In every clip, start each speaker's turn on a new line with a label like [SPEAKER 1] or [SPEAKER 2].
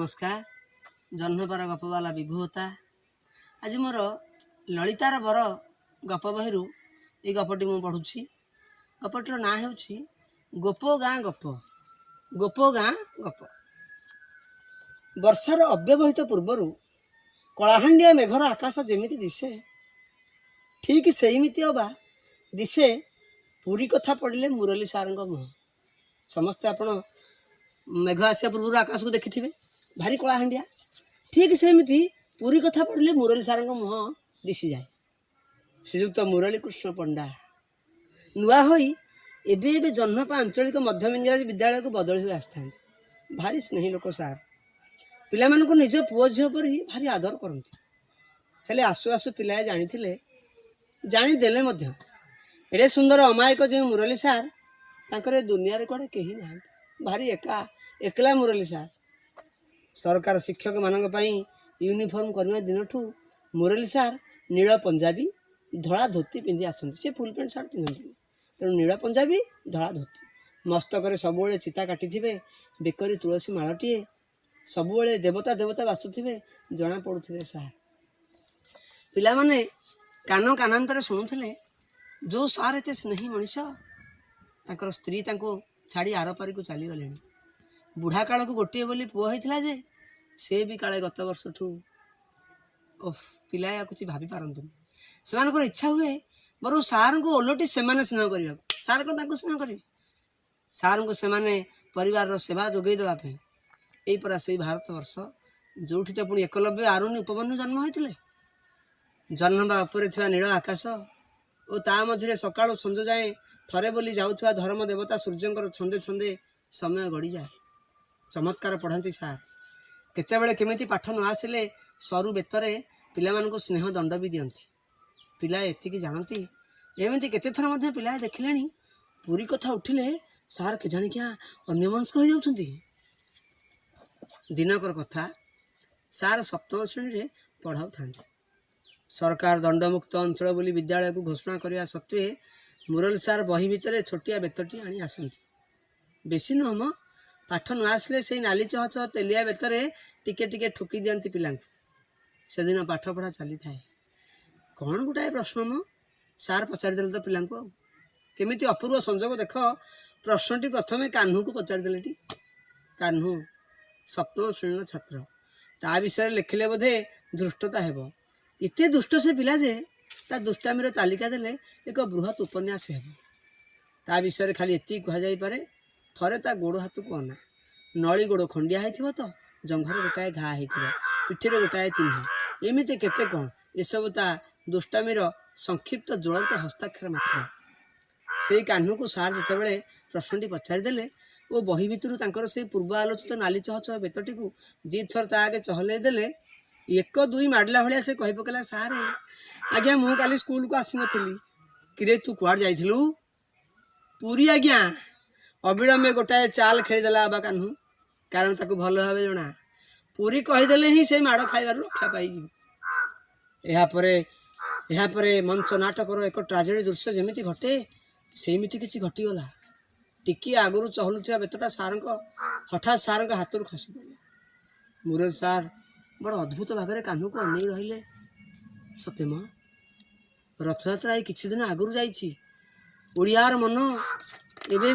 [SPEAKER 1] नमस्कार। जन्मपार गपवाला विभुता आज मोर ललितार बर गप बहिरू ये गपटी मु पढ़ुछि। गपटर ना हेउछि गोपो गाँ गप। गोपो गाँ गप। वर्षार अव्यवहित पूर्वरु कलाहांडिया मेघर आकाश जेमिति दिसे ठीक सेमिति अबा दिसे पुरी कथा पड़िले मुरली सार मुह। समस्ते आपण मेघ आसिया पूर्व आकाश को देखि भारी कलाहांडिया ठीक सेमिति पुरी कथा पड़िले मुरली सार मुह दिशी जाए। श्रीयुक्त मुरली कृष्ण पंडा नुआ होई एबे एबे जन्नपा आंचलिक मध्यम इंग्राजी विद्यालय को बदल हुए आसता भारी स्नेही लोक सार। पिला मानक निज पुओ झील पर भारी आदर करती हेले आसु आसु पिलाए जानीदेले एडे सुंदर अमायक जो मुरली सार तांकर दुनिया कड़े कहीं ना भारी एकला मुरली सार। सरकार शिक्षक मानक पई यूनिफॉर्म करने दिन ठू मुरली सार नील पंजाबी धड़ा धोती पिंधि आसती। से फुल पैंट सार्ट पिंधती तेणु नील पंजाबी धड़ा धोती मस्तक सबुले चिता काटी बेकरी तुलसी मालटीए सबुले देवता देवता बासुवे जना पड़ुवे सार। पिला माने कान कानांतर शुणुले जो सार एत स्नेही मनीष तांकर स्त्री तांको छाड़ी आर पारी को चली गले। बुढ़ा काल को गोटे बोली पुओ होता जे से भी काले गत वर्ष ठू पिला या कुछ भाभी पारतुनि से इच्छा हुए बर सार को ओलटी से स्नेह करने सार को स्नेह करेंगे सार को से परिवार सेवा जोगे देवाई यही परा से भारत वर्ष जो तो पुणी एकलव्य आरुणी उपमन्यु जन्म होते जन्मबा उपर नील आकाश और ता मझे सकाळु संज जाए थरे बोली जाऊथुवा धर्म देवता सूर्यंकर छंदे छंदे समय गड़ी जाए। चमत्कार पढ़ाती सार केतेबेले केमिति पाठ न आसिले सरू बेतरे पिला मानकु स्नेह दंड भी दियंती। पिला एतिकी जानती एमिति केते थर मध्ये पिला देखिलेनी पूरी कथा उठिले सार के जानि क्या अन्यमनस्क हो जाउछंती। दिनकर कथा सार सप्तम श्रेणी रे पढ़ाउ थांती। सरकार दंडमुक्त अंचल बोली विद्यालय को घोषणा करिया सत्वे मुरली सार बही भितर छोटिया बेतटी आनी आसती। बेसी नुहम पाठ न आसले से नाली चह चह तेलिया बेतरे टिके टिके ठुकी दियंती पिला। से दिन पाठ पढ़ा चली थाए कौन गोटाए प्रश्न म सार पचारिदेले तो पिला केमिति अपूर्व संजोग देख प्रश्नटी प्रथमे कान्हू को पचारिदेले। कान्हू सप्तम श्रेणी छात्र ता विषय लिखिले बोधे दुष्टता हेब इते दुष्ट से पिला जे ता दुष्टामीर तालिका देले एक बृहत उपन्यास हेब। ता विषय खाली एति कह जाई पारे थरे ता गोड़ हाथ को अना नली गोड़ खंडिया होइथिबो तो जंघर गोटाए घा होइथिबो पिठीरे गोटाए चिन्ह एमिति केते कौन एसबू ता दुष्टामीर संक्षिप्त ज्वलंत हस्ताक्षर मात्र। से कान्हू को सार जितेबाला प्रश्नटी पचारिदेले ओ बही भितर तांकर से पूर्व आलोचित नाली चह चह बेतटी को दी थर ता आगे चहले देले एक दुई माडला भाया से कही पकेला सार आज्ञा मु काली स्कूल को आसी नथिली किरे तू कुआड़ जाइथिलु पूरी आज्ञा अविलंबे गोटाए चाल खेलीदेला बाबा कान्हू कारण ताकू भल भाव जना पूरी कहीदेले ही से माड़ खाइबार रक्षा पाई। मंच नाटकर एक ट्राजेडी दृश्य जमीती घटे सेमिति किछि घटीगला। टिकी आगुरी चहलुवा बेतटा सार हठात सार हाथ खसी पड़ा। मुरली सार बड़ अद्भुत भाव में कान्हू को अनै रहिले। सते म रथयात्रा ये किछि दिन आगुरी जाइछि ओडियार मन एबे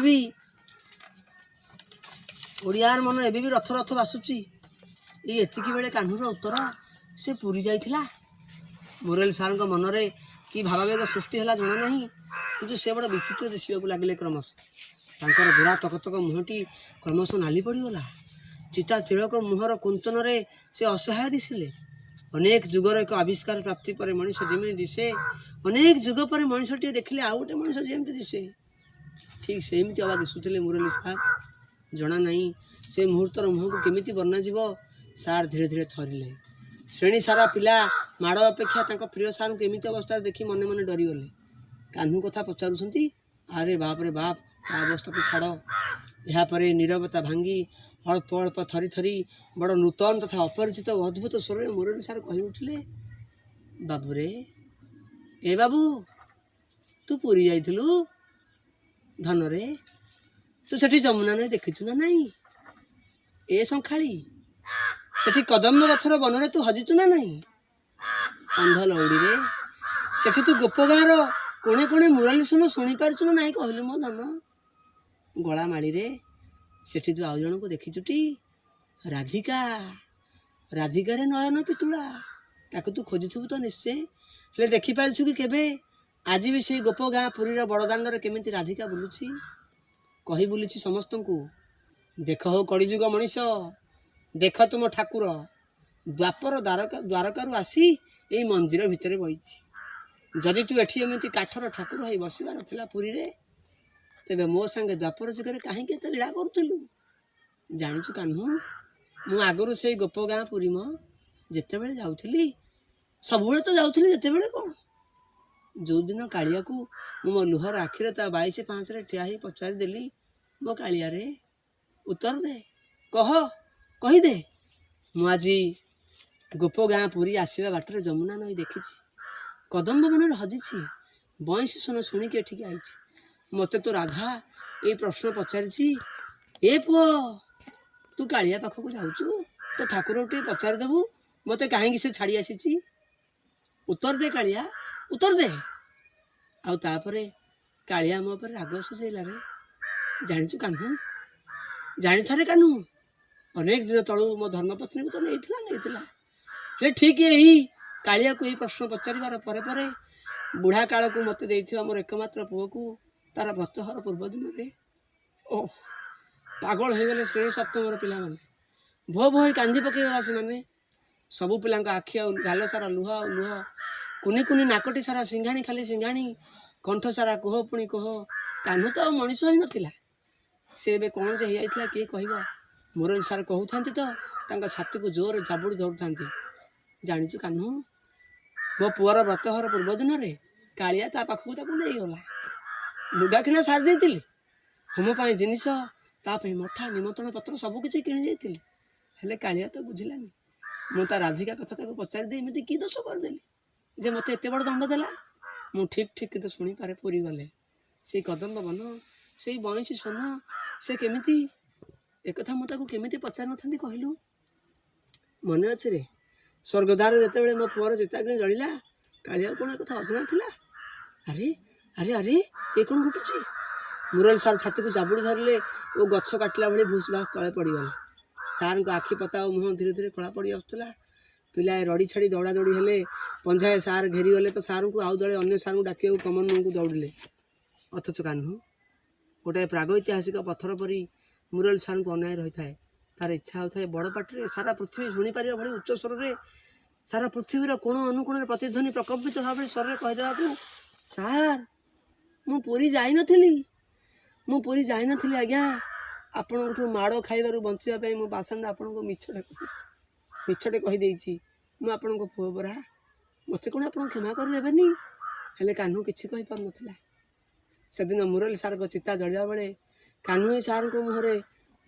[SPEAKER 1] भी रथ रथ बासुची ये एतिकी बेले कान्हूर उत्तर से पुरी जाइथिला। मुरली सार मनरे कि भावावेग सृष्टि है जना ना कि से बड़ा विचित्र दिशा लगे क्रमश तांकर गोरा तकतक मुहटी क्रमश नाली पड़गला। चिता तिलक मुहर कुंचन से असहाय दिशिले। अनेक जुगर एक आविष्कार प्राप्ति पर मनीष जमी दिशे अनेक जुग पर मनीषटी देखिले आउ गोटे मनीष जमी दिशे ठीक सेमती आवा दिशुले मुरली सार जना नहीं से मुहूर्तर मुह को केमिति बना जीव सार धीरे धीरे थरिले। श्रेणी सारा पिला माड़ अपेक्षा तांको प्रिय सार को एमिति अवस्था देखी मने मने डरीगले। कान्हू कथा पचारुछंती अरे बाप ता अवस्था तो छाड़। यापर नीरवता भांगी अल्प अल्प थरी थरी बड़ नूतन तथा अपरिचित अद्भुत स्वर मुरली सार कही उठिले बाबूरे ए बाबू तू पुरी जाइथिलु धनरे तू सेठी जमुना नहीं देखिछु ना नहीं ए संखाली ସେଠି କଦମ୍ବ ଗଛର ବନରେ ତୁ ହଜିଛୁ ନା ନାହିଁ? ଅନ୍ଧ ଲଉଡ଼ିରେ ସେଠି ତୁ ଗୋପ ଗାଁର କୋଣେ କୋଣେ ମୁରଲି ଶୁଣ ଶୁଣିପାରୁଛୁ ନା ନାହିଁ କହିଲୁ ମୋ ଧନ? ଗଳାମାଳିରେ ସେଠି ତୁ ଆଉ ଜଣକୁ ଦେଖିଛୁଟି? ରାଧିକା। ରାଧିକାରେ ନୟନ ପିତୁଳା। ତାକୁ ତୁ ଖୋଜିଥିବୁ ତ ନିଶ୍ଚୟ, ହେଲେ ଦେଖିପାରିଛୁ କି କେବେ? ଆଜି ବି ସେଇ ଗୋପ ଗାଁ ପୁରୀର ବଡ଼ଦାଣ୍ଡରେ କେମିତି ରାଧିକା ବୁଲୁଛି, କହି ବୁଲୁଛି ସମସ୍ତଙ୍କୁ, ଦେଖ ହଉ କଳିଯୁଗ ମଣିଷ, ଦେଖ ତୁମ ଠାକୁର ଦ୍ୱାପର ଦ୍ୱାରକାରୁ ଆସି ଏଇ ମନ୍ଦିର ଭିତରେ ବଇଛି। ଯଦି ତୁ ଏଠି ଏମିତି କାଠର ଠାକୁର ହେଇ ବସିବାର ଥିଲା ପୁରୀରେ, ତେବେ ମୋ ସାଙ୍ଗେ ଦ୍ୱାପର ଯୁଗରେ କାହିଁକି ଏତେ ଲୀଳା କରୁଥିଲୁ? ଜାଣିଛୁ କାହ୍ନୁ, ମୁଁ ଆଗରୁ ସେଇ ଗୋପ ଗାଁ ପୁରୀ ମ ଯେତେବେଳେ ଯାଉଥିଲି, ସବୁବେଳେ ତ ଯାଉଥିଲି, ଯେତେବେଳେ କ'ଣ, ଯେଉଁଦିନ କାଳିଆକୁ ମୁଁ ମୋ ଲୁହର ଆଖିରେ ତା 22-5ରେ ଠିଆ ହେଇ ପଚାରିଦେଲି, ମୋ କାଳିଆରେ ଉତ୍ତର ଦେ, କହ, କହିଦେ, ମୁଁ ଆଜି ଗୋପ ଗାଁ ପୁରୀ ଆସିବା ବାଟରେ ଯମୁନା ନଈ ଦେଖିଛି, କଦମ୍ବ ବନରେ ହଜିଛି, ବଇଁଶୀ ସୁନ ଶୁଣିକି ଏଠିକି ଆଇଛି। ମୋତେ ତ ରାଧା ଏଇ ପ୍ରଶ୍ନ ପଚାରିଛି, ଏ ପୁଅ ତୁ କାଳିଆ ପାଖକୁ ଯାଉଛୁ, ତ ଠାକୁରକୁ ଟିକେ ପଚାରିଦେବୁ ମୋତେ କାହିଁକି ସେ ଛାଡ଼ି ଆସିଛି? ଉତ୍ତର ଦେ କାଳିଆ, ଉତ୍ତର ଦେ। ଆଉ ତାପରେ କାଳିଆ ମୋ ଉପରେ ରାଗ ସୁଝେଇଲା ରେ। ଜାଣିଛୁ କାହ୍ନୁ, ଜାଣିଥାରେ କାହ୍ନୁ, ଅନେକ ଦିନ ତଳୁ ମୋ ଧର୍ମପତ୍ନୀକୁ ତ ନେଇଥିଲା, ହେଲେ ଠିକ୍ ଏଇ କାଳିଆକୁ ଏଇ ପ୍ରଶ୍ନ ପଚାରିବାର ପରେ ପରେ ବୁଢ଼ା କାଳକୁ ମୋତେ ଦେଇଥିବା ମୋର ଏକମାତ୍ର ପୁଅକୁ ତାର ବ୍ରତହର ପୂର୍ବ ଦିନରେ ପାଗଳ ହୋଇଗଲେ ଶ୍ରେଣୀ ସପ୍ତମର ପିଲାମାନେ, ଭୋ ଭୋ ହୋଇ କାନ୍ଦି ପକେଇବା ସେମାନେ। ସବୁ ପିଲାଙ୍କ ଆଖି ଆଉ ଗାଲ ସାରା ଲୁହ ଆଉ ଲୁହ, କୁନି କୁନି ନାକଟି ସାରା ସିଙ୍ଘାଣି ଖାଲି ସିଙ୍ଘାଣି, କଣ୍ଠ ସାରା କୁହ ପୁଣି କୁହ। କାହ୍ନୁ ତ ଆଉ ମଣିଷ ହୋଇନଥିଲା, ସେ ଏବେ କ'ଣ ଯେ ହେଇଯାଇଥିଲା କିଏ କହିବ? ମୁରଲି ସାର୍ କହୁଥାନ୍ତି ତ ତାଙ୍କ ଛାତିକୁ ଜୋରରେ ଜାବୁଡ଼ି ଧରୁଥାନ୍ତି। ଜାଣିଛୁ କାହ୍ନୁ, ମୋ ପୁଅର ବ୍ରତହର ପୂର୍ବ ଦିନରେ କାଳିଆ ତା ପାଖକୁ ତାକୁ ନେଇଗଲା। ଲୁଗା କିଣା ସାରି ଦେଇଥିଲି, ହୋମ ପାଇଁ ଜିନିଷ, ତା ପାଇଁ ମଠା ନିମନ୍ତ୍ରଣ ପତ୍ର ସବୁ କିଛି କିଣି ଦେଇଥିଲି, ହେଲେ କାଳିଆ ତ ବୁଝିଲାନି। ମୁଁ ତା ରାଧିକା କଥା ତାକୁ ପଚାରି ଦେଇ ଏମିତି କି ଦୋଷ କରିଦେଲି ଯେ ମୋତେ ଏତେ ବଡ଼ ଦଣ୍ଡ ଦେଲା? ମୁଁ ଠିକ୍ ତ ଶୁଣିପାରେ ପୁରୀ ଗଲେ ସେଇ କଦମ୍ବ ବନ, ସେଇ ବଇଁଶୀ ସ୍ୱନ, ସେ କେମିତି, ଏକଥା ମୁଁ ତାକୁ କେମିତି ପଚାରିନଥାନ୍ତି କହିଲୁ? ମନେ ଅଛି ରେ, ସ୍ୱର୍ଗଦ୍ୱାରରେ ଯେତେବେଳେ ମୋ ପୁଅର ଚିତାଗ୍ନି ଜଳିଲା, କାଳିଆକୁ କ'ଣ ଏକଥା ଅଜଣା ଥିଲା? ଆରେ ଆରେ ଆରେ ଏ କ'ଣ ଘଟୁଛି? ମୁରଲି ସାର୍ ଛାତିକୁ ଜାବୁଡ଼ି ଧରିଲେ ଓ ଗଛ କାଟିଲା ଭଳି ଭୁସ୍ ଭାସ୍ ତଳେ ପଡ଼ିଗଲେ। ସାର୍ଙ୍କ ଆଖି ପତା ଓ ମୁହଁ ଧୀରେ ଧୀରେ କଳା ପଡ଼ି ଆସୁଥିଲା। ପିଲାଏ ରଡ଼ି ଛାଡ଼ି ଦୌଡ଼ାଦୌଡ଼ି ହେଲେ, ପଞ୍ଝାଏ ସାର୍ ଘେରିଗଲେ ତ ସାର୍ଙ୍କୁ ଆଉ ଦଳେ ଅନ୍ୟ ସାର୍ଙ୍କୁ ଡାକିବାକୁ କମନ ରୁମ୍କୁ ଦୌଡ଼ିଲେ। ଅଥଚ କାହ୍ନୁ ଗୋଟାଏ ପ୍ରାଗୈତିହାସିକ ପଥର ପରି ମୁରଲି ସାର୍ଙ୍କୁ ଅନାଇ ରହିଥାଏ। ତାର ଇଚ୍ଛା ହେଉଥାଏ ବଡ଼ ପାଟିରେ ସାରା ପୃଥିବୀ ଶୁଣିପାରିବା ଭଳି ଉଚ୍ଚ ସ୍ୱରରେ, ସାରା ପୃଥିବୀର କୋଣ ଅନୁକୋଣରେ ପ୍ରତିଧ୍ୱନି ପ୍ରକମ୍ପିତ ଭାବରେ ସ୍ୱରରେ କହିଦେବାକୁ, ସାର୍ ମୁଁ ପୁରୀ ଯାଇନଥିଲି ଆଜ୍ଞା, ଆପଣଙ୍କଠୁ ମାଡ଼ ଖାଇବାରୁ ବଞ୍ଚିବା ପାଇଁ ମୋ ବାସନ୍ଦ ଆପଣଙ୍କୁ ମିଛଟେ କହିଦେଇଛି। ମୁଁ ଆପଣଙ୍କ ପୁଅ ପରା, ମୋତେ କ'ଣ ଆପଣ କ୍ଷମା କରିଦେବେନି? ହେଲେ କାହ୍ନୁ କିଛି କହିପାରୁନଥିଲା। ସେଦିନ ମୁରଲି ସାର୍ଙ୍କ ଚିତା ଜଳିବା ବେଳେ କାହ୍ନୁ ହିଁ ସାର୍ଙ୍କ ମୁହଁରେ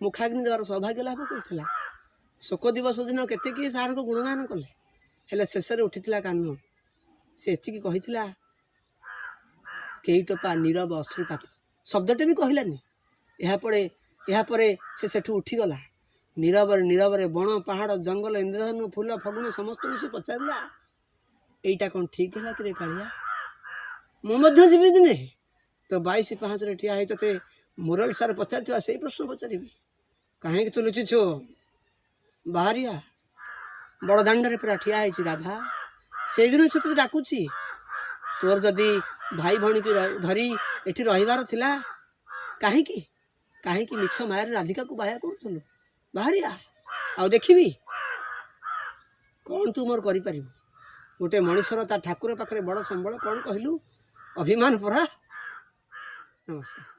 [SPEAKER 1] ମୁଖାଗ୍ନି ଦେବାର ସୌଭାଗ୍ୟ ଲାଭ କରିଥିଲା। ଶୋକ ଦିବସ ଦିନ କେତେ କିଏ ସାର୍ଙ୍କ ଗୁଣଗାନ କଲେ, ହେଲେ ଶେଷରେ ଉଠିଥିଲା କାହ୍ନୁ। ସେ ଏତିକି କହିଥିଲା, କେଇ ଟୋପା ନୀରବ ଅଶ୍ରୁପାତ, ଶବ୍ଦଟେ ବି କହିଲାନି। ଏହାପରେ ସେ ସେଠୁ ଉଠିଗଲା। ନୀରବରେ ବଣ ପାହାଡ଼ ଜଙ୍ଗଲ ଇନ୍ଦ୍ରଧନୁ ଫୁଲ ଫଗୁଣ ସମସ୍ତଙ୍କୁ ସେ ପଚାରିଲା, ଏଇଟା କ'ଣ ଠିକ୍ ହେଲା କିରେ କାଳିଆ? ମୁଁ ମଧ୍ୟ ଯିବି ଦିନେ ତ 22-5ରେ ଠିଆ ହେଇ ତୋତେ ମୁରଲି ସାର୍ ପଚାରିଥିବା ସେଇ ପ୍ରଶ୍ନ ପଚାରିବି। କାହିଁକି ତୁ ଲୁଚିଛୁ? ବାହାରିଆ, ବଡ଼ଦାଣ୍ଡରେ ପୁରା ଠିଆ ହେଇଛି ରାଧା, ସେଇଦିନ ସେ ତୋତେ ଡାକୁଛି। ତୋର ଯଦି ଭାଇ ଭଉଣୀକି ଧରି ଏଠି ରହିବାର ଥିଲା, କାହିଁକି ମିଛ ମାୟାରେ ରାଧିକାକୁ ବାୟା କରୁଥିଲୁ? ବାହାରିଆ, ଆଉ ଦେଖିବି କ'ଣ ତୁ ମୋର କରିପାରିବୁ। ଗୋଟେ ମଣିଷର ତା ଠାକୁର ପାଖରେ ବଡ଼ ସମ୍ବଳ କ'ଣ କହିଲୁ? ଅଭିମାନ ପରା। ନମସ୍କାର।